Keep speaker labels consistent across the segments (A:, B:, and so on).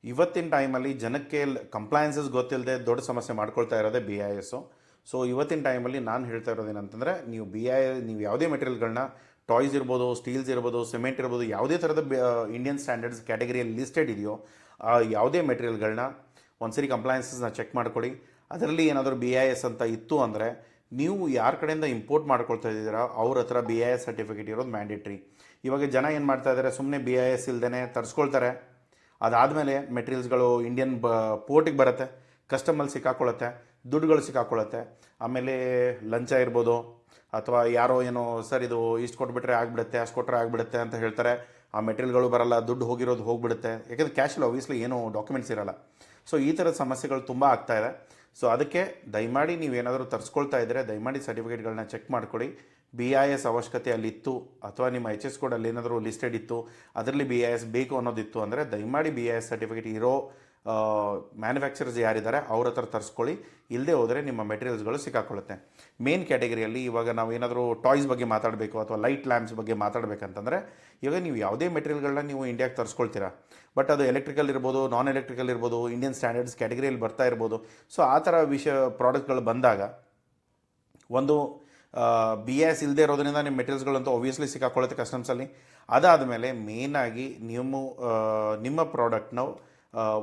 A: ಇವತ್ತಿನ ಟೈಮಲ್ಲಿ ಜನಕ್ಕೆ ಕಂಪ್ಲೈನ್ಸಸ್ ಗೊತ್ತಿಲ್ಲದೆ ದೊಡ್ಡ ಸಮಸ್ಯೆ ಮಾಡ್ಕೊಳ್ತಾ ಇರೋದೇ BIS. ಸೊ ಇವತ್ತಿನ ಟೈಮಲ್ಲಿ ನಾನು ಹೇಳ್ತಾ ಇರೋದೇನಂತಂದರೆ, ನೀವು ಯಾವುದೇ ಮೆಟೀರಿಯಲ್ಗಳನ್ನ, ಟಾಯ್ಸ್ ಇರ್ಬೋದು, ಸ್ಟೀಲ್ಸ್ ಇರ್ಬೋದು, ಸಿಮೆಂಟ್ ಇರ್ಬೋದು, ಯಾವುದೇ ಥರದ ಇಂಡಿಯನ್ ಸ್ಟ್ಯಾಂಡರ್ಡ್ಸ್ ಕ್ಯಾಟಗರಿಯಲ್ಲಿ ಲಿಸ್ಟೆಡ್ ಇದೆಯೋ ಆ ಯಾವುದೇ ಮೆಟೀರಿಯಲ್ಗಳನ್ನ ಒಂದ್ಸರಿ ಕಂಪ್ಲೈನ್ಸಸ್ನ ಚೆಕ್ ಮಾಡ್ಕೊಳ್ಳಿ. ಅದರಲ್ಲಿ ಏನಾದರೂ BIS ಅಂತ ಇತ್ತು ಅಂದರೆ ನೀವು ಯಾರ ಕಡೆಯಿಂದ ಇಂಪೋರ್ಟ್ ಮಾಡ್ಕೊಳ್ತಾ ಇದ್ದೀರಾ ಅವ್ರ ಹತ್ರ BIS ಸರ್ಟಿಫಿಕೇಟ್ ಇರೋದು ಮ್ಯಾಂಡೇಟ್ರಿ. ಇವಾಗ ಜನ ಏನು ಮಾಡ್ತಾ ಇದ್ದಾರೆ, ಸುಮ್ಮನೆ BIS ಇಲ್ದೇ ತರಿಸ್ಕೊಳ್ತಾರೆ. ಅದಾದಮೇಲೆ ಮೆಟೀರಿಯಲ್ಸ್ಗಳು ಇಂಡಿಯನ್ ಪೋರ್ಟಿಗೆ ಬರುತ್ತೆ, ಕಸ್ಟಮಲ್ಲಿ ಸಿಕ್ಕಾಕೊಳ್ಳುತ್ತೆ, ದುಡ್ಡುಗಳು ಸಿಕ್ಕಾಕೊಳ್ಳುತ್ತೆ. ಆಮೇಲೆ ಲಂಚ ಇರ್ಬೋದು, ಅಥವಾ ಯಾರೋ ಏನೋ ಸರ್ ಇದು ಇಷ್ಟು ಕೊಟ್ಬಿಟ್ರೆ ಆಗಿಬಿಡುತ್ತೆ, ಅಷ್ಟು ಕೊಟ್ಟರೆ ಆಗಿಬಿಡುತ್ತೆ ಅಂತ ಹೇಳ್ತಾರೆ. ಆ ಮೆಟೀರಿಯಲ್ಗಳು ಬರಲ್ಲ, ದುಡ್ಡು ಹೋಗಿರೋದು ಹೋಗಿಬಿಡುತ್ತೆ. ಯಾಕೆಂದರೆ ಕ್ಯಾಶಲ್ಲಿ ಆಬ್ವಿಯಸ್ಲಿ ಏನೂ ಡಾಕ್ಯುಮೆಂಟ್ಸ್ ಇರಲ್ಲ. ಸೊ ಈ ಥರದ ಸಮಸ್ಯೆಗಳು ತುಂಬ ಆಗ್ತಾಯಿದೆ. ಸೊ ಅದಕ್ಕೆ ದಯಮಾಡಿ ನೀವೇನಾದರೂ ತರಿಸ್ಕೊಳ್ತಾ ಇದ್ದರೆ ದಯಮಾಡಿ ಸರ್ಟಿಫಿಕೇಟ್ಗಳನ್ನ ಚೆಕ್ ಮಾಡ್ಕೊಳ್ಳಿ. BIS ಅವಶ್ಯಕತೆ ಅಲ್ಲಿತ್ತು, ಅಥವಾ ನಿಮ್ಮ HS ಕೋಡಲ್ಲಿ ಏನಾದರೂ ಲಿಸ್ಟೆಡ್ ಇತ್ತು, ಅದರಲ್ಲಿ BIS ಬೇಕು ಅನ್ನೋದಿತ್ತು ಅಂದರೆ ದಯಮಾಡಿ BIS ಸರ್ಟಿಫಿಕೇಟ್ ಇರೋ ಮ್ಯಾನುಫ್ಯಾಕ್ಚರರ್ಸ್ ಯಾರಿದ್ದಾರೆ ಅವ್ರ ಹತ್ರ ತರಿಸ್ಕೊಳ್ಳಿ. ಇಲ್ಲದೆ ಹೋದರೆ ನಿಮ್ಮ ಮೆಟೀರಿಯಲ್ಸ್ಗಳು ಸಿಕ್ಕಾಕೊಳ್ಳುತ್ತೆ. ಮೇನ್ ಕ್ಯಾಟಗರಿಯಲ್ಲಿ ಇವಾಗ ನಾವು ಏನಾದರೂ ಟಾಯ್ಸ್ ಬಗ್ಗೆ ಮಾತಾಡಬೇಕು ಅಥವಾ ಲೈಟ್ ಲ್ಯಾಂಪ್ಸ್ ಬಗ್ಗೆ ಮಾತಾಡಬೇಕಂತಂದರೆ, ಇವಾಗ ನೀವು ಯಾವುದೇ ಮೆಟೀರಿಯಲ್ಗಳನ್ನ ನೀವು ಇಂಡಿಯಾಗೆ ತರಿಸ್ಕೊಳ್ತೀರಾ, ಬಟ್ ಅದು ಎಲೆಕ್ಟ್ರಿಕಲ್ ಇರ್ಬೋದು, ನಾನ್ ಎಲೆಕ್ಟ್ರಿಕಲ್ ಇರ್ಬೋದು, ಇಂಡಿಯನ್ ಸ್ಟ್ಯಾಂಡರ್ಡ್ಸ್ ಕ್ಯಾಟಗರಿಯಲ್ಲಿ ಬರ್ತಾ ಇರ್ಬೋದು. ಸೊ ಆ ಥರ ಪ್ರಾಡಕ್ಟ್ಗಳು ಬಂದಾಗ ಒಂದು BIS ಇಲ್ಲದೆ ಇರೋದ್ರಿಂದ ನಿಮ್ಮ ಮೆಟೀರಿಯಲ್ಸ್ಗಳಂತೂ ಒಬ್ವಿಯಸ್ಲಿ ಸಿಕ್ಕಾಕೊಳ್ಳುತ್ತೆ ಕಸ್ಟಮ್ಸಲ್ಲಿ. ಅದಾದಮೇಲೆ ಮೇಯ್ನಾಗಿ ನಿಮ್ಮ ಪ್ರಾಡಕ್ಟ್ನ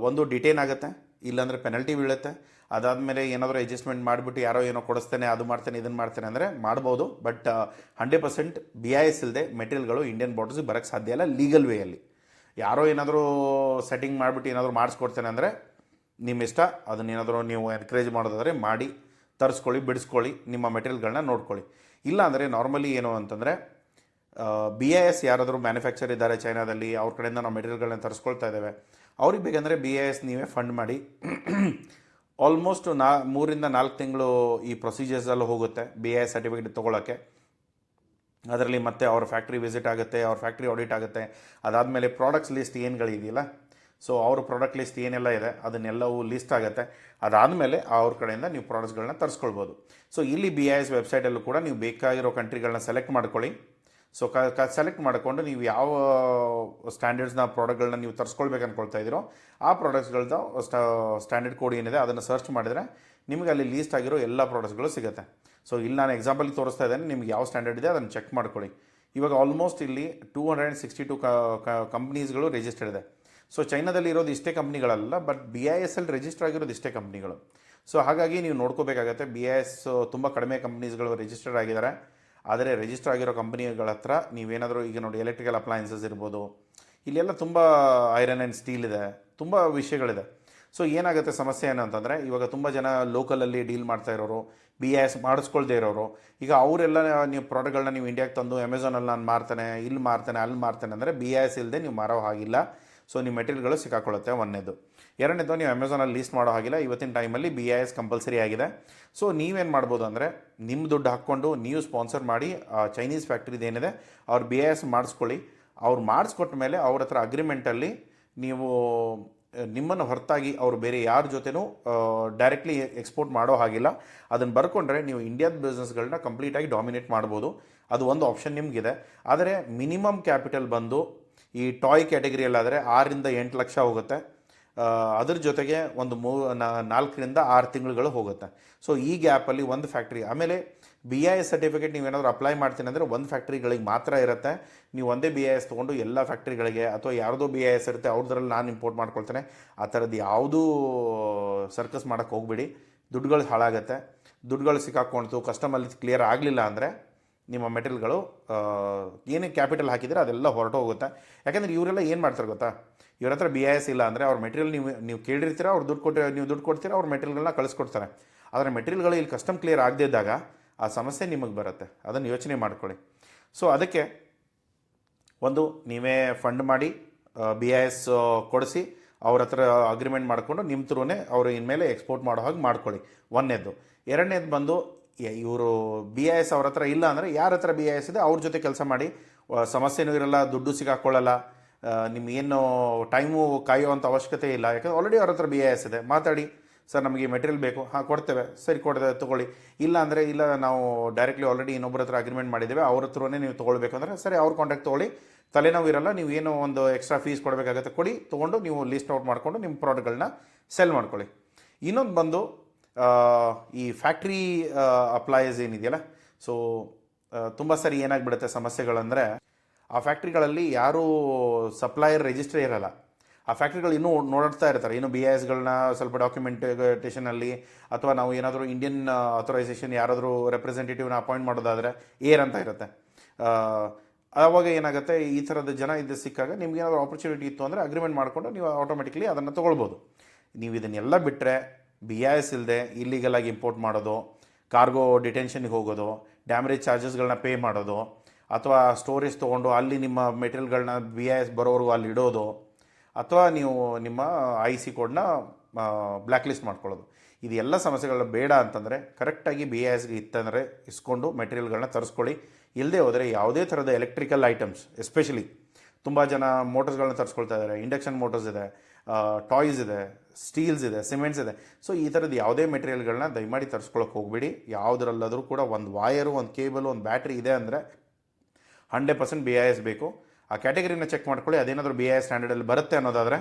A: ಒಂದು ಡಿಟೈನ್ ಆಗುತ್ತೆ, ಇಲ್ಲಾಂದರೆ ಪೆನಲ್ಟಿ ಬೀಳುತ್ತೆ. ಅದಾದಮೇಲೆ ಏನಾದರೂ ಅಡ್ಜಸ್ಟ್ಮೆಂಟ್ ಮಾಡಿಬಿಟ್ಟು ಯಾರೋ ಏನೋ ಕೊಡಿಸ್ತೇನೆ, ಅದು ಮಾಡ್ತೇನೆ, ಇದನ್ನು ಮಾಡ್ತೇನೆ ಅಂದರೆ ಮಾಡ್ಬೋದು. ಬಟ್ 100% BIS ಇಲ್ಲದೆ ಮೆಟೀರಿಯಲ್ಗಳು ಇಂಡಿಯನ್ ಬಾರ್ಡರ್ಸಿಗೆ ಬರೋಕ್ಕೆ ಸಾಧ್ಯ ಇಲ್ಲ ಲೀಗಲ್ ವೇಯಲ್ಲಿ. ಯಾರೋ ಏನಾದರೂ ಸೆಟ್ಟಿಂಗ್ ಮಾಡಿಬಿಟ್ಟು ಏನಾದರೂ ಮಾಡಿಸ್ಕೊಡ್ತೇನೆ ಅಂದರೆ ನಿಮ್ಮ ಇಷ್ಟ. ಅದನ್ನೇನಾದರೂ ನೀವು ಎನ್ಕರೇಜ್ ಮಾಡೋದಾದರೆ ಮಾಡಿ, ತರಿಸ್ಕೊಳ್ಳಿ, ಬಿಡಿಸ್ಕೊಳ್ಳಿ, ನಿಮ್ಮ ಮೆಟೀರಿಯಲ್ಗಳನ್ನ ನೋಡ್ಕೊಳ್ಳಿ. ಇಲ್ಲಾಂದರೆ ನಾರ್ಮಲಿ ಏನು ಅಂತಂದರೆ, BIS ಯಾರಾದರೂ ಮ್ಯಾನುಫ್ಯಾಕ್ಚರ್ ಇದ್ದಾರೆ ಚೈನಾದಲ್ಲಿ, ಅವ್ರ ಕಡೆಯಿಂದ ನಾವು ಮೆಟೀರಿಯಲ್ಗಳನ್ನ ತರಿಸ್ಕೊಳ್ತಾ ಇದ್ದೇವೆ, ಅವ್ರಿಗೆ ಬೇಕಂದರೆ BIS ನೀವೇ ಫಂಡ್ ಮಾಡಿ. ಆಲ್ಮೋಸ್ಟ್ 3ರಿಂದ 4 ತಿಂಗಳು ಈ ಪ್ರೊಸೀಜರ್ಸಲ್ಲಿ ಹೋಗುತ್ತೆ BIS ಸರ್ಟಿಫಿಕೇಟ್ ತೊಗೊಳಕ್ಕೆ. ಅದರಲ್ಲಿ ಮತ್ತೆ ಅವ್ರ ಫ್ಯಾಕ್ಟ್ರಿ ವಿಸಿಟ್ ಆಗುತ್ತೆ, ಅವ್ರ ಫ್ಯಾಕ್ಟ್ರಿ ಆಡಿಟ್ ಆಗುತ್ತೆ. ಅದಾದಮೇಲೆ ಪ್ರಾಡಕ್ಟ್ಸ್ ಲಿಸ್ಟ್ ಏನುಗಳಿದೆಯಲ್ಲ, ಸೊ ಅವ್ರ ಪ್ರಾಡಕ್ಟ್ ಲಿಸ್ಟ್ ಏನೆಲ್ಲ ಇದೆ ಅದನ್ನೆಲ್ಲವೂ ಲಿಸ್ಟ್ ಆಗುತ್ತೆ. ಅದಾದಮೇಲೆ ಅವ್ರ ಕಡೆಯಿಂದ ನೀವು ಪ್ರಾಡಕ್ಟ್ಸ್ಗಳನ್ನ ತರಿಸ್ಕೊಳ್ಬೋದು. ಸೊ ಇಲ್ಲಿ BIS ವೆಬ್ಸೈಟಲ್ಲೂ ಕೂಡ ನೀವು ಬೇಕಾಗಿರೋ ಕಂಟ್ರಿಗಳನ್ನ ಸೆಲೆಕ್ಟ್ ಮಾಡ್ಕೊಳ್ಳಿ. ಸೊ ಸೆಲೆಕ್ಟ್ ಮಾಡಿಕೊಂಡು ನೀವು ಯಾವ ಸ್ಟ್ಯಾಂಡರ್ಡ್ಸ್ನ ಪ್ರಾಡಕ್ಟ್ಗಳನ್ನ ನೀವು ತರಿಸ್ಕೊಳ್ಬೇಕು ಅಂದ್ಕೊಳ್ತಾ ಇದ್ದೀರೋ ಆ ಪ್ರಾಡಕ್ಟ್ಸ್ಗಳದ್ದು ಸ್ಟ್ಯಾಂಡರ್ಡ್ ಕೋಡ್ ಏನಿದೆ ಅದನ್ನು ಸರ್ಚ್ ಮಾಡಿದರೆ ನಿಮಗೆ ಅಲ್ಲಿ ಲೀಸ್ಟ್ ಆಗಿರೋ ಎಲ್ಲ ಪ್ರಾಡಕ್ಟ್ಸ್ಗಳು ಸಿಗುತ್ತೆ. ಸೊ ಇಲ್ಲಿ ನಾನು ಎಕ್ಸಾಂಪಲ್ ತೋರಿಸ್ತಾ ಇದ್ದೇನೆ, ನಿಮ್ಗೆ ಯಾವ ಸ್ಟ್ಯಾಂಡರ್ಡ್ ಇದೆ ಅದನ್ನು ಚೆಕ್ ಮಾಡ್ಕೊಳ್ಳಿ. ಇವಾಗ ಆಲ್ಮೋಸ್ಟ್ ಇಲ್ಲಿ 262 ಕಂಪ್ನೀಸ್ಗಳು ರಿಜಿಸ್ಟರ್ ಇದೆ. ಸೊ ಚೈನಾದಲ್ಲಿ ಇರೋದು ಇಷ್ಟೇ ಕಂಪ್ನಿಗಳಲ್ಲ, ಬಟ್ BIS ಅಲ್ಲಿ ರಿಜಿಸ್ಟರ್ ಆಗಿರೋದು ಇಷ್ಟೇ ಕಂಪ್ನಿಗಳು. ಸೊ ಹಾಗಾಗಿ ನೀವು ನೋಡ್ಕೋಬೇಕಾಗತ್ತೆ. BIS ತುಂಬ ಕಡಿಮೆ ಕಂಪ್ನೀಸ್ಗಳು ರಿಜಿಸ್ಟರ್ ಆಗಿದ್ದಾರೆ. ಆದರೆ ರಿಜಿಸ್ಟರ್ ಆಗಿರೋ ಕಂಪ್ನಿಗಳ ಹತ್ರ ನೀವೇನಾದರೂ ಈಗ ನೋಡಿ ಎಲೆಕ್ಟ್ರಿಕಲ್ ಅಪ್ಲಯನ್ಸಸ್ ಇರ್ಬೋದು, ಇಲ್ಲೆಲ್ಲ ತುಂಬ ಐರನ್ ಆ್ಯಂಡ್ ಸ್ಟೀಲ್ ಇದೆ, ತುಂಬ ವಿಷಯಗಳಿದೆ. ಸೊ ಏನಾಗುತ್ತೆ ಸಮಸ್ಯೆ ಏನು ಅಂತಂದರೆ, ಇವಾಗ ತುಂಬ ಜನ ಲೋಕಲಲ್ಲಿ ಡೀಲ್ ಮಾಡ್ತಾ ಇರೋರು, BIS ಮಾಡಿಸ್ಕೊಳ್ದೇ ಇರೋರು, ಈಗ ಅವರೆಲ್ಲ ನೀವು ಪ್ರಾಡಕ್ಟ್ಗಳನ್ನ ನೀವು ಇಂಡಿಯಾಗೆ ತಂದು ಅಮೆಝಾನಲ್ಲಿ ನಾನು ಮಾರ್ತೇನೆ, ಇಲ್ಲಿ ಮಾರ್ತೇನೆ, ಅಲ್ಲಿ ಮಾರ್ತೇನೆ ಅಂದರೆ BIS ಇಲ್ಲದೆ ನೀವು ಮಾರೋ ಹಾಗಿಲ್ಲ. ಸೊ ನಿಮ್ಮ ಮೆಟೀರಿಯಲ್ಗಳು ಸಿಕ್ಕಾಕೊಳ್ಳುತ್ತೆ. ಒಂದನೇದು. ಎರಡನೇದು, ನೀವು ಅಮೆಝಾನಲ್ಲಿ ಲೀಸ್ಟ್ ಮಾಡೋ ಹಾಗಿಲ್ಲ. ಇವತ್ತಿನ ಟೈಮಲ್ಲಿ BIS ಕಂಪಲ್ಸರಿ ಆಗಿದೆ. ಸೊ ನೀವೇನು ಮಾಡ್ಬೋದು ಅಂದರೆ, ನಿಮ್ಮ ದುಡ್ಡು ಹಾಕ್ಕೊಂಡು ನೀವು ಸ್ಪಾನ್ಸರ್ ಮಾಡಿ ಚೈನೀಸ್ ಫ್ಯಾಕ್ಟ್ರಿದೇನಿದೆ ಅವ್ರು BIS ಮಾಡಿಸ್ಕೊಳ್ಳಿ. ಅವ್ರು ಮಾಡಿಸ್ಕೊಟ್ಟ ಮೇಲೆ ಅವ್ರ ಹತ್ರ ಅಗ್ರಿಮೆಂಟಲ್ಲಿ ನೀವು ನಿಮ್ಮನ್ನು ಹೊರತಾಗಿ ಅವರು ಬೇರೆ ಯಾರ ಜೊತೆನೂ ಡೈರೆಕ್ಟ್ಲಿ ಎಕ್ಸ್ಪೋರ್ಟ್ ಮಾಡೋ ಹಾಗಿಲ್ಲ. ಅದನ್ನು ಬರ್ಕೊಂಡ್ರೆ ನೀವು ಇಂಡಿಯಾದ ಬಿಸ್ನೆಸ್ಗಳನ್ನ ಕಂಪ್ಲೀಟಾಗಿ ಡಾಮಿನೇಟ್ ಮಾಡ್ಬೋದು. ಅದು ಒಂದು ಆಪ್ಷನ್ ನಿಮಗಿದೆ. ಆದರೆ ಮಿನಿಮಮ್ ಕ್ಯಾಪಿಟಲ್ ಬಂದು ಈ ಟಾಯ್ ಕ್ಯಾಟಗರಿಯಲ್ಲಾದರೆ 6ರಿಂದ 8 ಲಕ್ಷ ಹೋಗುತ್ತೆ. ಅದ್ರ ಜೊತೆಗೆ ಒಂದು 4ರಿಂದ 6 ತಿಂಗಳುಗಳು ಹೋಗುತ್ತೆ. ಸೊ ಈ ಗ್ಯಾಪಲ್ಲಿ ಒಂದು ಫ್ಯಾಕ್ಟ್ರಿ, ಆಮೇಲೆ BIS ಸರ್ಟಿಫಿಕೇಟ್ ನೀವೇನಾದರೂ ಅಪ್ಲೈ ಮಾಡ್ತೀನಿ ಅಂದರೆ ಒಂದು ಫ್ಯಾಕ್ಟ್ರಿಗಳಿಗೆ ಮಾತ್ರ ಇರುತ್ತೆ. ನೀವು ಒಂದೇ BIS ತೊಗೊಂಡು ಎಲ್ಲ ಫ್ಯಾಕ್ಟ್ರಿಗಳಿಗೆ ಅಥವಾ ಯಾರ್ದೋ BIS ಇರುತ್ತೆ ಅವ್ರದ್ರಲ್ಲಿ ನಾನು ಇಂಪೋರ್ಟ್ ಮಾಡ್ಕೊಳ್ತೇನೆ, ಆ ಥರದ್ದು ಯಾವುದೂ ಸರ್ಕಸ್ ಮಾಡೋಕ್ಕೆ ಹೋಗ್ಬಿಡಿ. ದುಡ್ಡುಗಳು ಹಾಳಾಗುತ್ತೆ. ದುಡ್ಡುಗಳು ಸಿಕ್ಕಾಕೊಳ್ತು, ಕಸ್ಟಮಲ್ಲಿ ಕ್ಲಿಯರ್ ಆಗಲಿಲ್ಲ ಅಂದರೆ ನಿಮ್ಮ ಮೆಟೀರಿಯಲ್ಗಳು ಏನೇ ಕ್ಯಾಪಿಟಲ್ ಹಾಕಿದರೆ ಅದೆಲ್ಲ ಹೊರಟು ಹೋಗುತ್ತೆ. ಯಾಕೆಂದರೆ ಇವರೆಲ್ಲ ಏನು ಮಾಡ್ತಾರೆ ಗೊತ್ತಾ, ಇವ್ರ ಹತ್ರ BIS ಇಲ್ಲ ಅಂದರೆ ಅವ್ರ ಮೆಟೀರಿಯಲ್ ನೀವು ಕೇಳಿರ್ತೀರ, ಅವ್ರು ದುಡ್ಡು ಕೊಡ್ತೀರಾ, ಅವ್ರ ಮೆಟೀರಿಯಲ್ಗಳನ್ನ ಕಳಿಸ್ಕೊಡ್ತಾರೆ. ಆದರೆ ಮೆಟೀರಿಯಲ್ಗಳು ಇಲ್ಲಿ ಕಸ್ಟಮ್ ಕ್ಲಿಯರ್ ಆಗದೇ ಇದ್ದಾಗ ಆ ಸಮಸ್ಯೆ ನಿಮಗೆ ಬರುತ್ತೆ. ಅದನ್ನು ಯೋಚನೆ ಮಾಡ್ಕೊಳ್ಳಿ. ಸೊ ಅದಕ್ಕೆ ಒಂದು ನೀವೇ ಫಂಡ್ ಮಾಡಿ BIS ಕೊಡಿಸಿ ಅವ್ರ ಹತ್ರ ಅಗ್ರಿಮೆಂಟ್ ಮಾಡಿಕೊಂಡು ನಿಮ್ಮ ಥ್ರೂನೇ ಅವರು ಇನ್ಮೇಲೆ ಎಕ್ಸ್ಪೋರ್ಟ್ ಮಾಡೋ ಹಾಗೆ ಮಾಡ್ಕೊಳ್ಳಿ. ಒಂದನೇದು. ಎರಡನೇದು ಬಂದು ಇವರು BIS ಅವ್ರ ಹತ್ರ ಇಲ್ಲ ಅಂದರೆ ಯಾರ ಹತ್ರ BIS ಇದೆ ಅವ್ರ ಜೊತೆ ಕೆಲಸ ಮಾಡಿ. ಸಮಸ್ಯೆನೂ ಇರಲ್ಲ, ದುಡ್ಡು ಸಿಕ್ಕಾಕೊಳ್ಳಲ್ಲ, ನಿಮಗೇನು ಟೈಮು ಕಾಯುವಂಥ ಅವಶ್ಯಕತೆ ಇಲ್ಲ. ಯಾಕಂದರೆ ಆಲ್ರೆಡಿ ಅವ್ರ ಹತ್ರ BIS ಇದೆ. ಮಾತಾಡಿ, ಸರ್ ನಮಗೆ ಮೆಟೀರಿಯಲ್ ಬೇಕು, ಹಾಂ ಕೊಡ್ತೇವೆ, ಸರಿ ಕೊಡ್ತೇವೆ ತೊಗೊಳ್ಳಿ. ಇಲ್ಲ ಅಂದರೆ ಇಲ್ಲ ನಾವು ಡೈರೆಕ್ಟ್ಲಿ ಆಲ್ರೆಡಿ ಇನ್ನೊಬ್ಬರ ಹತ್ರ ಅಗ್ರಿಮೆಂಟ್ ಮಾಡಿದ್ದೇವೆ, ಅವ್ರ ಹತ್ರನೇ ನೀವು ತೊಗೊಳ್ಬೇಕಂದ್ರೆ ಸರಿ ಅವ್ರ ಕಾಂಟ್ಯಾಕ್ಟ್ ತೊಗೊಳ್ಳಿ, ತಲೆನೋವು ಇರಲ್ಲ. ನೀವು ಏನೋ ಒಂದು ಎಕ್ಸ್ಟ್ರಾ ಫೀಸ್ ಕೊಡಬೇಕಾಗತ್ತೆ, ಕೊಡಿ, ತೊಗೊಂಡು ನೀವು ಲಿಸ್ಟ್ ಔಟ್ ಮಾಡಿಕೊಂಡು ನಿಮ್ಮ ಪ್ರಾಡಕ್ಟ್ಗಳನ್ನ ಸೆಲ್ ಮಾಡ್ಕೊಳ್ಳಿ. ಇನ್ನೊಂದು ಬಂದು ಈ ಫ್ಯಾಕ್ಟ್ರಿ ಅಪ್ಲೈಸ್ ಏನಿದೆಯಲ್ಲ, ಸೊ ತುಂಬ ಸರಿ ಏನಾಗ್ಬಿಡುತ್ತೆ ಸಮಸ್ಯೆಗಳಂದರೆ, ಆ ಫ್ಯಾಕ್ಟ್ರಿಗಳಲ್ಲಿ ಯಾರೂ ಸಪ್ಲೈಯರ್ ರಿಜಿಸ್ಟ್ರೇ ಇರಲ್ಲ. ಆ ಫ್ಯಾಕ್ಟ್ರಿಗಳು ಇನ್ನೂ ನೋಡ್ತಾ ಇರ್ತಾರೆ, ಇನ್ನು ಬಿ ಐ ಎಸ್ಗಳನ್ನ ಸ್ವಲ್ಪ ಡಾಕ್ಯುಮೆಂಟೇಷನಲ್ಲಿ, ಅಥವಾ ನಾವು ಏನಾದರೂ ಇಂಡಿಯನ್ ಅಥರೈಸೇಷನ್ ಯಾರಾದರೂ ರೆಪ್ರೆಸೆಂಟೇಟಿವ್ನ ಅಪಾಯಿಂಟ್ ಮಾಡೋದಾದರೆ ಏರ್ ಅಂತ ಇರುತ್ತೆ. ಆವಾಗ ಏನಾಗುತ್ತೆ, ಈ ಥರದ ಜನ ಇದು ಸಿಕ್ಕಾಗ ನಿಮ್ಗೆ ಏನಾದರೂ ಆಪರ್ಚುನಿಟಿ ಇತ್ತು ಅಂದರೆ ಅಗ್ರಿಮೆಂಟ್ ಮಾಡಿಕೊಂಡು ನೀವು ಆಟೋಮೆಟಿಕ್ಲಿ ಅದನ್ನು ತೊಗೊಳ್ಬೋದು. ನೀವು ಇದನ್ನೆಲ್ಲ ಬಿಟ್ಟರೆ ಬಿ ಐ ಎಸ್ ಇಲ್ಲದೆ ಇಲ್ಲಿಗಲಾಗಿ ಇಂಪೋರ್ಟ್ ಮಾಡೋದು, ಕಾರ್ಗೋ ಡಿಟೆನ್ಷನ್ಗೆ ಹೋಗೋದು, ಡ್ಯಾಮೇಜ್ ಚಾರ್ಜಸ್ಗಳನ್ನ ಪೇ ಮಾಡೋದು, ಅಥವಾ ಸ್ಟೋರೇಜ್ ತೊಗೊಂಡು ಅಲ್ಲಿ ನಿಮ್ಮ ಮೆಟೀರಿಯಲ್ಗಳನ್ನ ಬಿ ಐ ಎಸ್ ಬರೋವರೆಗೂ ಅಲ್ಲಿ ಇಡೋದು, ಅಥವಾ ನೀವು ನಿಮ್ಮ ಐ ಸಿ ಕೋಡ್ನ ಬ್ಲ್ಯಾಕ್ ಲಿಸ್ಟ್ ಮಾಡ್ಕೊಳ್ಳೋದು, ಇದೆಲ್ಲ ಸಮಸ್ಯೆಗಳ ಬೇಡ ಅಂತಂದರೆ ಕರೆಕ್ಟಾಗಿ ಬಿ ಐ ಎಸ್ಗೆ ಇತ್ತಂದರೆ ಇಸ್ಕೊಂಡು ಮೆಟೀರಿಯಲ್ಗಳನ್ನ ತರಿಸ್ಕೊಳ್ಳಿ. ಇಲ್ಲದೆ ಹೋದರೆ ಯಾವುದೇ ಥರದ ಎಲೆಕ್ಟ್ರಿಕಲ್ ಐಟಮ್ಸ್, ಎಸ್ಪೆಷಲಿ ತುಂಬ ಜನ ಮೋಟರ್ಸ್ಗಳನ್ನ ತರಿಸ್ಕೊಳ್ತಾ ಇದ್ದಾರೆ, ಇಂಡಕ್ಷನ್ ಮೋಟರ್ಸ್ ಇದೆ, ಟಾಯ್ಸ್ ಇದೆ, ಸ್ಟೀಲ್ಸ್ ಇದೆ, ಸಿಮೆಂಟ್ಸ್ ಇದೆ. ಸೊ ಈ ಥರದ್ದು ಯಾವುದೇ ಮೆಟೀರಿಯಲ್ಗಳನ್ನ ದಯಮಾಡಿ ತರಿಸ್ಕೊಳ್ಳೋಕೆ ಹೋಗಬೇಡಿ. ಯಾವುದರಲ್ಲಾದರೂ ಕೂಡ ಒಂದು ವಾಯರು, ಒಂದು ಕೇಬಲು, ಒಂದು ಬ್ಯಾಟ್ರಿ ಇದೆ ಅಂದರೆ 100% ಬಿ ಐ ಎಸ್ ಬೇಕು. ಆ ಕ್ಯಾಟಗರಿನ ಚೆಕ್ ಮಾಡ್ಕೊಳ್ಳಿ. ಅದೇನಾದರೂ ಬಿ ಐ ಎಸ್ ಸ್ಟ್ಯಾಂಡರ್ಡಲ್ಲಿ ಬರುತ್ತೆ ಅನ್ನೋದಾದರೆ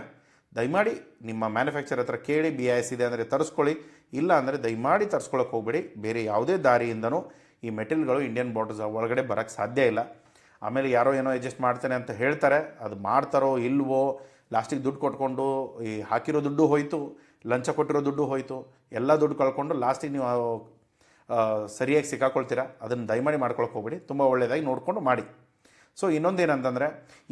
A: ದಯಮಾಡಿ ನಿಮ್ಮ ಮ್ಯಾನುಫ್ಯಾಕ್ಚರ್ ಹತ್ರ ಕೇಳಿ ಬಿ ಐ ಎಸ್ ಇದೆ ಅಂದರೆ ತರಿಸ್ಕೊಳ್ಳಿ. ಇಲ್ಲ ಅಂದರೆ ದಯಮಾಡಿ ತರಿಸ್ಕೊಳ್ಳೋಕೆ ಹೋಗಬೇಡಿ. ಬೇರೆ ಯಾವುದೇ ದಾರಿಯಿಂದನೂ ಈ ಮೆಟೀರಿಯಲ್ಗಳು ಇಂಡಿಯನ್ ಬಾರ್ಡರ್ಸ್ ಒಳಗಡೆ ಬರೋಕ್ಕೆ ಸಾಧ್ಯ ಇಲ್ಲ. ಆಮೇಲೆ ಯಾರೋ ಏನೋ ಅಡ್ಜಸ್ಟ್ ಮಾಡ್ತಾನೆ ಅಂತ ಹೇಳ್ತಾರೆ, ಅದು ಮಾಡ್ತಾರೋ ಇಲ್ವೋ, ಲಾಸ್ಟಿಗೆ ದುಡ್ಡು ಕೊಟ್ಕೊಂಡು ಈ ಹಾಕಿರೋ ದುಡ್ಡು ಹೋಯಿತು, ಲಂಚ ಕೊಟ್ಟಿರೋ ದುಡ್ಡು ಹೋಯಿತು, ಎಲ್ಲ ದುಡ್ಡು ಕಳ್ಕೊಂಡು ಲಾಸ್ಟಿಗೆ ನೀವು ಸರಿಯಾಗಿ ಸಿಕ್ಕಾಕೊಳ್ತೀರಾ. ಅದನ್ನು ದಯಮಾಡಿ ಮಾಡ್ಕೊಳಕ್ಕೆ ಹೋಗ್ಬೇಡಿ. ತುಂಬ ಒಳ್ಳೆಯದಾಗಿ ನೋಡಿಕೊಂಡು ಮಾಡಿ. ಸೊ ಇನ್ನೊಂದೇನಂತಂದರೆ,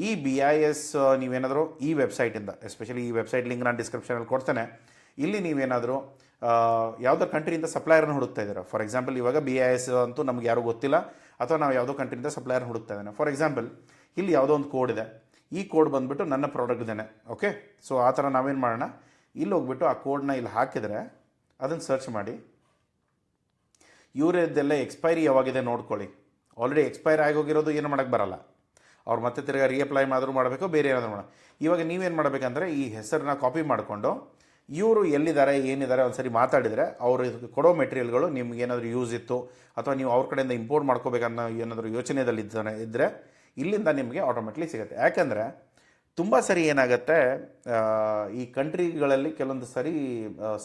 A: ಈ ಬಿ ಐ ಎಸ್ ನೀವೇನಾದರೂ ಈ ವೆಬ್ಸೈಟಿಂದ, ಎಸ್ಪೆಷಲಿ ಈ ವೆಬ್ಸೈಟ್ ಲಿಂಕ್ ನಾನು ಡಿಸ್ಕ್ರಿಪ್ಷನಲ್ಲಿ ಕೊಡ್ತೇನೆ, ಇಲ್ಲಿ ನೀವೇನಾದರೂ ಯಾವುದೋ ಕಂಟ್ರಿಯಿಂದ ಸಪ್ಲೈಯರ್ನ ಹುಡುಕ್ತಾ ಇದ್ದೀರಾ. ಫಾರ್ ಎಕ್ಸಾಂಪಲ್ ಇವಾಗ ಬಿ ಐ ಎಸ್ ಅಂತೂ ನಮ್ಗೆ ಯಾರೂ ಗೊತ್ತಿಲ್ಲ, ಅಥವಾ ನಾವು ಯಾವುದೋ ಕಂಟ್ರಿಯಿಂದ ಸಪ್ಲೈಯರ್ನ ಹುಡುಕ್ತಾ ಇದ್ದೇನೆ. ಫಾರ್ ಎಕ್ಸಾಂಪಲ್ ಇಲ್ಲಿ ಯಾವುದೋ ಒಂದು ಕೋಡ್ ಇದೆ, ಈ ಕೋಡ್ ಬಂದುಬಿಟ್ಟು ನನ್ನ ಪ್ರಾಡಕ್ಟ್ದೇನೆ. ಓಕೆ, ಸೊ ಆ ಥರ ನಾವೇನು ಮಾಡೋಣ, ಇಲ್ಲಿ ಹೋಗ್ಬಿಟ್ಟು ಆ ಕೋಡ್ನ ಇಲ್ಲಿ ಹಾಕಿದರೆ ಅದನ್ನು ಸರ್ಚ್ ಮಾಡಿ, ಇವರದ್ದೆಲ್ಲ ಎಕ್ಸ್ಪೈರಿ ಯಾವಾಗಿದೆ ನೋಡ್ಕೊಳ್ಳಿ. ಆಲ್ರೆಡಿ ಎಕ್ಸ್ಪೈರ್ ಆಗೋಗಿರೋದು ಏನು ಮಾಡೋಕ್ಕೆ ಬರಲ್ಲ, ಅವ್ರು ಮತ್ತೆ ತಿರ್ಗಿ ರೀಅಪ್ಲೈ ಆದರೂ ಮಾಡಬೇಕು, ಬೇರೆ ಏನಾದರೂ ಮಾಡೋಣ. ಇವಾಗ ನೀವೇನು ಮಾಡಬೇಕಂದ್ರೆ, ಈ ಹೆಸರನ್ನ ಕಾಪಿ ಮಾಡಿಕೊಂಡು ಇವರು ಎಲ್ಲಿದ್ದಾರೆ ಏನಿದ್ದಾರೆ ಒಂದು ಸರಿ ಮಾತಾಡಿದರೆ, ಅವರು ಕೊಡೋ ಮೆಟೀರಿಯಲ್ಗಳು ನಿಮ್ಗೆ ಏನಾದರೂ ಯೂಸ್ ಇತ್ತು, ಅಥವಾ ನೀವು ಅವ್ರ ಕಡೆಯಿಂದ ಇಂಪೋರ್ಟ್ ಮಾಡ್ಕೋಬೇಕನ್ನೋ ಏನಾದರೂ ಯೋಚನೆಯಲ್ಲಿ ಇದ್ದರೆ ಇಲ್ಲಿಂದ ನಿಮಗೆ ಆಟೋಮೆಟಿಕ್ಲಿ ಸಿಗುತ್ತೆ. ಯಾಕೆಂದರೆ ತುಂಬ ಸರಿ ಏನಾಗುತ್ತೆ, ಈ ಕಂಟ್ರಿಗಳಲ್ಲಿ ಕೆಲವೊಂದು ಸರಿ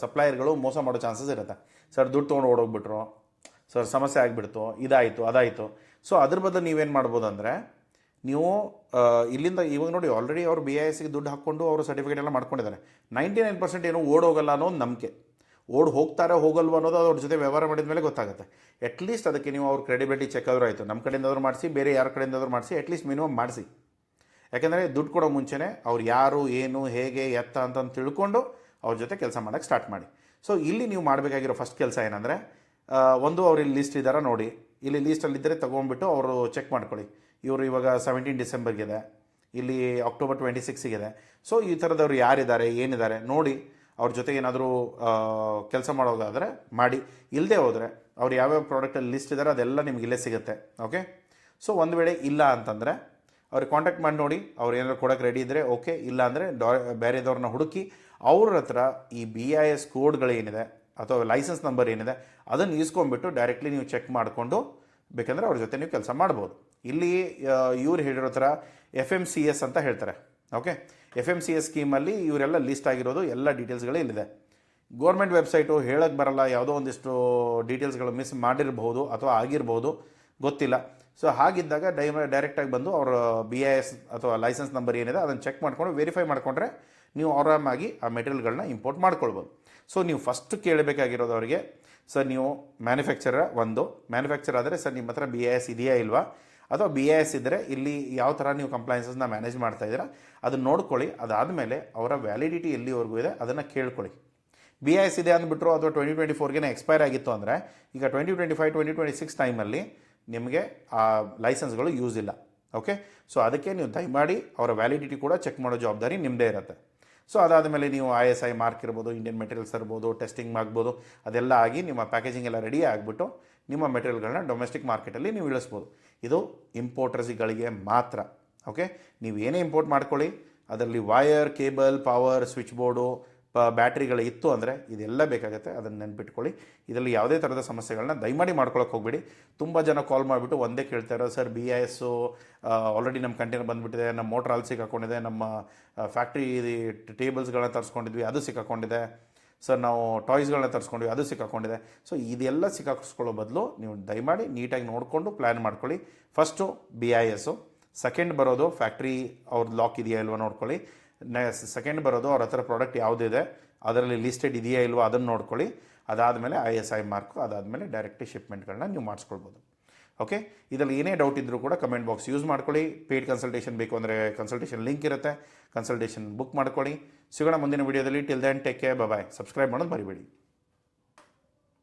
A: ಸಪ್ಲೈಯರ್ಗಳು ಮೋಸ ಮಾಡೋ ಚಾನ್ಸಸ್ ಇರುತ್ತೆ. ಸರ್ ದುಡ್ಡು ತೊಗೊಂಡು ಓಡೋಗ್ಬಿಟ್ರು, ಸರ್ ಸಮಸ್ಯೆ ಆಗಿಬಿಡ್ತು, ಇದಾಯಿತು ಅದಾಯಿತು. ಸೊ ಅದ್ರ ಬದಲು ನೀವೇನು ಮಾಡ್ಬೋದು ಅಂದರೆ, ನೀವು ಇಲ್ಲಿಂದ ಇವಾಗ ನೋಡಿ ಆಲ್ರೆಡಿ ಅವರು ಬಿ ಐ ಎಸ್ಗೆ ದುಡ್ಡು ಹಾಕ್ಕೊಂಡು ಅವರು ಸರ್ಟಿಫಿಕೇಟ್ ಎಲ್ಲ ಮಾಡ್ಕೊಂಡಿದ್ದಾರೆ. 99% ಏನೋ ಓಡೋಗಲ್ಲ ಅನ್ನೋ ಒಂದು ನಂಬಿಕೆ. ಹೋಗ್ತಾರೆ ಹೋಗಲ್ವ ಅನ್ನೋದು ಅವ್ರ ಜೊತೆ ವ್ಯವಹಾರ ಮಾಡಿದ ಮೇಲೆ ಗೊತ್ತಾಗುತ್ತೆ. ಅಟ್ಲೀಸ್ಟ್ ಅದಕ್ಕೆ ನೀವು ಅವ್ರ ಕ್ರೆಡಿಬಿಲಿಟಿ ಚೆಕ್ ಆದರೂ ಆಯಿತು, ನಮ್ಮ ಕಡೆಯಿಂದಾದರೂ ಮಾಡಿಸಿ, ಬೇರೆ ಯಾರ ಕಡೆಯಿಂದಾದರೂ ಮಾಡಿಸಿ, ಅಟ್ಲೀಸ್ಟ್ ಮಿನಿಮಮ್ ಮಾಡಿಸಿ. ಯಾಕೆಂದರೆ ದುಡ್ಡು ಕೊಡೋ ಮುಂಚೆನೇ ಅವ್ರು ಯಾರು ಏನು ಹೇಗೆ ಎತ್ತ ಅಂತಂದು ತಿಳ್ಕೊಂಡು ಅವ್ರ ಜೊತೆ ಕೆಲಸ ಮಾಡೋಕ್ಕೆ ಸ್ಟಾರ್ಟ್ ಮಾಡಿ. ಸೊ ಇಲ್ಲಿ ನೀವು ಮಾಡಬೇಕಾಗಿರೋ ಫಸ್ಟ್ ಕೆಲಸ ಏನಂದರೆ, ಒಂದು ಅವ್ರು ಇಲ್ಲಿ ಲಿಸ್ಟ್ ಇದ್ದಾರಾ ನೋಡಿ, ಇಲ್ಲಿ ಲೀಸ್ಟಲ್ಲಿದ್ದರೆ ತೊಗೊಂಡ್ಬಿಟ್ಟು ಅವರು ಚೆಕ್ ಮಾಡ್ಕೊಳ್ಳಿ. ಇವರು ಇವಾಗ 17 ಡಿಸೆಂಬರ್ಗಿದೆ, ಇಲ್ಲಿ ಅಕ್ಟೋಬರ್ 26ಗಿದೆ. ಸೊ ಈ ಥರದವ್ರು ಯಾರಿದ್ದಾರೆ ಏನಿದ್ದಾರೆ ನೋಡಿ, ಅವ್ರ ಜೊತೆ ಏನಾದರೂ ಕೆಲಸ ಮಾಡೋದಾದರೆ ಮಾಡಿ. ಇಲ್ಲದೆ ಹೋದರೆ ಅವ್ರು ಯಾವ್ಯಾವ ಪ್ರಾಡಕ್ಟಲ್ಲಿ ಲಿಸ್ಟ್ ಇದ್ದಾರೆ ಅದೆಲ್ಲ ನಿಮ್ಗೆ ಇಲ್ಲೇ ಸಿಗುತ್ತೆ. ಓಕೆ, ಸೊ ಒಂದು ವೇಳೆ ಇಲ್ಲ ಅಂತಂದರೆ ಅವ್ರಿಗೆ ಕಾಂಟ್ಯಾಕ್ಟ್ ಮಾಡಿ ನೋಡಿ, ಅವ್ರು ಏನಾದ್ರು ಕೊಡೋಕ್ಕೆ ರೆಡಿ ಇದ್ದರೆ ಓಕೆ, ಇಲ್ಲ ಅಂದರೆ ಬೇರೆದವ್ರನ್ನ ಹುಡುಕಿ ಅವ್ರ ಹತ್ರ ಈ ಬಿ ಐ ಎಸ್ ಕೋಡ್ಗಳೇನಿದೆ ಅಥವಾ ಲೈಸೆನ್ಸ್ ನಂಬರ್ ಏನಿದೆ ಅದನ್ನು ಈಸ್ಕೊಂಡ್ಬಿಟ್ಟು ಡೈರೆಕ್ಟ್ಲಿ ನೀವು ಚೆಕ್ ಮಾಡಿಕೊಂಡು ಬೇಕಂದರೆ ಅವ್ರ ಜೊತೆ ನೀವು ಕೆಲಸ ಮಾಡ್ಬೋದು. ಇಲ್ಲಿ ಇವ್ರು ಹೇಳಿರೋ ಥರ FMCS ಅಂತ ಹೇಳ್ತಾರೆ. ಓಕೆ, FMCS ಸ್ಕೀಮಲ್ಲಿ ಇವರೆಲ್ಲ ಲಿಸ್ಟ್ ಆಗಿರೋದು ಎಲ್ಲ ಡೀಟೇಲ್ಸ್ಗಳು ಇಲ್ಲಿದೆ. ಗೋರ್ಮೆಂಟ್ ವೆಬ್ಸೈಟು ಹೇಳಕ್ಕೆ ಬರಲ್ಲ, ಯಾವುದೋ ಒಂದಿಷ್ಟು ಡೀಟೇಲ್ಸ್ಗಳು ಮಿಸ್ ಮಾಡಿರ್ಬೋದು ಅಥವಾ ಆಗಿರ್ಬೋದು, ಗೊತ್ತಿಲ್ಲ. ಸೊ ಹಾಗಿದ್ದಾಗ ಡೈರೆಕ್ಟಾಗಿ ಬಂದು ಅವ್ರ BIS ಅಥವಾ ಲೈಸೆನ್ಸ್ ನಂಬರ್ ಏನಿದೆ ಅದನ್ನು ಚೆಕ್ ಮಾಡಿಕೊಂಡು ವೆರಿಫೈ ಮಾಡಿಕೊಂಡ್ರೆ ನೀವು ಆರಾಮಾಗಿ ಆ ಮೆಟೀರಿಯಲ್ಗಳನ್ನ ಇಂಪೋರ್ಟ್ ಮಾಡ್ಕೊಳ್ಬೋದು. ಸೊ ನೀವು ಫಸ್ಟ್ ಕೇಳಬೇಕಾಗಿರೋದು ಅವರಿಗೆ, ಸರ್ ನೀವು ಮ್ಯಾನುಫ್ಯಾಕ್ಚರ್ ಆದರೆ ಸರ್ ನಿಮ್ಮ ಹತ್ರ BIS ಇದೆಯಾ ಇಲ್ವಾ, ಅಥವಾ BIS ಇದ್ದರೆ ಇಲ್ಲಿ ಯಾವ ಥರ ನೀವು ಕಂಪ್ಲೈನ್ಸಸ್ನ ಮ್ಯಾನೇಜ್ ಮಾಡ್ತಾಯಿದ್ದೀರಾ ಅದನ್ನು ನೋಡ್ಕೊಳ್ಳಿ. ಅದಾದಮೇಲೆ ಅವರ ವ್ಯಾಲಿಡಿಟಿ ಎಲ್ಲಿವರೆಗೂ ಇದೆ ಅದನ್ನು ಕೇಳ್ಕೊಳ್ಳಿ. BIS ಇದೆ ಅಂದ್ಬಿಟ್ರು ಅಥವಾ 2024ಗೆ ಎಕ್ಸ್ಪೈರ್ ಆಗಿತ್ತು ಅಂದರೆ ಈಗ 2025 2026 ಟೈಮಲ್ಲಿ ನಿಮಗೆ ಆ ಲೈಸೆನ್ಸ್ಗಳು ಯೂಸ್ ಇಲ್ಲ. ಓಕೆ, ಸೊ ಅದಕ್ಕೆ ನೀವು ದಯಮಾಡಿ ಅವರ ವ್ಯಾಲಿಡಿಟಿ ಕೂಡ ಚೆಕ್ ಮಾಡೋ ಜವಾಬ್ದಾರಿ ನಿಮ್ಮದೇ ಇರುತ್ತೆ. ಸೊ ಅದಾದಮೇಲೆ ನೀವು ISI ಮಾರ್ಕ್ ಇರ್ಬೋದು, ಇಂಡಿಯನ್ ಮೆಟೀರಿಯಲ್ಸ್ ಇರ್ಬೋದು, ಟೆಸ್ಟಿಂಗ್ ಆಗ್ಬೋದು, ಅದೆಲ್ಲ ಆಗಿ ನಿಮ್ಮ ಪ್ಯಾಕೇಜಿಂಗ್ ಎಲ್ಲ ರೆಡಿ ಆಗಿಬಿಟ್ಟು ನಿಮ್ಮ ಮೆಟೀರಿಯಲ್ಗಳನ್ನ ಡೊಮೆಸ್ಟಿಕ್ ಮಾರ್ಕೆಟಲ್ಲಿ ನೀವು ಇಳಿಸ್ಬೋದು. ಇದು ಇಂಪೋರ್ಟರ್ಸ್ಗಳಿಗೆ ಮಾತ್ರ. ಓಕೆ, ನೀವು ಏನೇ ಇಂಪೋರ್ಟ್ ಮಾಡ್ಕೊಳ್ಳಿ, ಅದರಲ್ಲಿ wire, cable, power, switch board, ಬ್ಯಾಟ್ರಿಗಳು ಇತ್ತು ಅಂದರೆ ಇದೆಲ್ಲ ಬೇಕಾಗುತ್ತೆ, ಅದನ್ನು ನೆನ್ಪಿಟ್ಕೊಳ್ಳಿ. ಇದರಲ್ಲಿ ಯಾವುದೇ ಥರದ ಸಮಸ್ಯೆಗಳನ್ನ ದಯಮಾಡಿ ಮಾಡ್ಕೊಳಕ್ಕೆ ಹೋಗ್ಬೇಡಿ. ತುಂಬ ಜನ ಕಾಲ್ ಮಾಡಿಬಿಟ್ಟು ಒಂದೇ ಕೇಳ್ತಾ ಇರೋದು, ಸರ್ BIS ಆಲ್ರೆಡಿ ನಮ್ಮ ಕಂಟೈನರ್ ಬಂದುಬಿಟ್ಟಿದೆ, ನಮ್ಮ ಮೋಟ್ರ್ ಅಲ್ಲಿ ಸಿಕ್ಕಾಕೊಂಡಿದೆ, ನಮ್ಮ ಫ್ಯಾಕ್ಟ್ರಿ ಟೇಬಲ್ಸ್ಗಳನ್ನ ತರಿಸ್ಕೊಂಡಿದ್ವಿ ಅದು ಸಿಕ್ಕಾಕೊಂಡಿದೆ, ಸರ್ ನಾವು ಟಾಯ್ಸ್ಗಳನ್ನ ತರಿಸ್ಕೊಂಡ್ವಿ ಅದು ಸಿಕ್ಕಾಕೊಂಡಿದೆ. ಸೊ ಇದೆಲ್ಲ ಸಿಕ್ಕಾಕಿಸ್ಕೊಳ್ಳೋ ಬದಲು ನೀವು ದಯಮಾಡಿ ನೀಟಾಗಿ ನೋಡಿಕೊಂಡು ಪ್ಲ್ಯಾನ್ ಮಾಡ್ಕೊಳ್ಳಿ. ಫಸ್ಟು BIS, ಸೆಕೆಂಡ್ ಬರೋದು ಫ್ಯಾಕ್ಟ್ರಿ ಅವ್ರದ್ದು ಲಾಕ್ ಇದೆಯಾ ಇಲ್ವಾ ನೋಡ್ಕೊಳ್ಳಿ. ಸೆಕೆಂಡ್ ಬರೋದು ಅವ್ರ ಹತ್ರ ಪ್ರಾಡಕ್ಟ್ ಯಾವುದಿದೆ ಅದರಲ್ಲಿ ಲಿಸ್ಟೆಡ್ ಇದೆಯಾ ಇಲ್ವಾ ಅದನ್ನು ನೋಡ್ಕೊಳ್ಳಿ. ಅದಾದಮೇಲೆ ISI ಮಾರ್ಕು, ಅದಾದಮೇಲೆ ಡೈರೆಕ್ಟ್ ಶಿಪ್ಮೆಂಟ್ಗಳನ್ನ ನೀವು ಮಾಡಿಸ್ಕೊಳ್ಬೋದು. ಓಕೆ, ಇದರಲ್ಲಿ ಏನೇ ಡೌಟ್ ಇದ್ದರೂ ಕೂಡ ಕಮೆಂಟ್ ಬಾಕ್ಸ್ ಯೂಸ್ ಮಾಡ್ಕೊಳ್ಳಿ. ಪೇಯ್ಡ್ ಕನ್ಸಲ್ಟೇಷನ್ ಬೇಕು ಅಂದರೆ ಕನ್ಸಲ್ಟೇಷನ್ ಲಿಂಕ್ ಇರುತ್ತೆ, ಕನ್ಸಲ್ಟೇಷನ್ ಬುಕ್ ಮಾಡ್ಕೊಳ್ಳಿ. ಸಿಗೋಣ ಮುಂದಿನ ವೀಡಿಯೋದಲ್ಲಿ. ಟಿಲ್ ದೆನ್ ಟೇಕ್ ಕೇರ್, ಬಾಯ್. ಸಬ್ಸ್ಕ್ರೈಬ್ ಮಾಡೋದು ಮರಿಬೇಡಿ.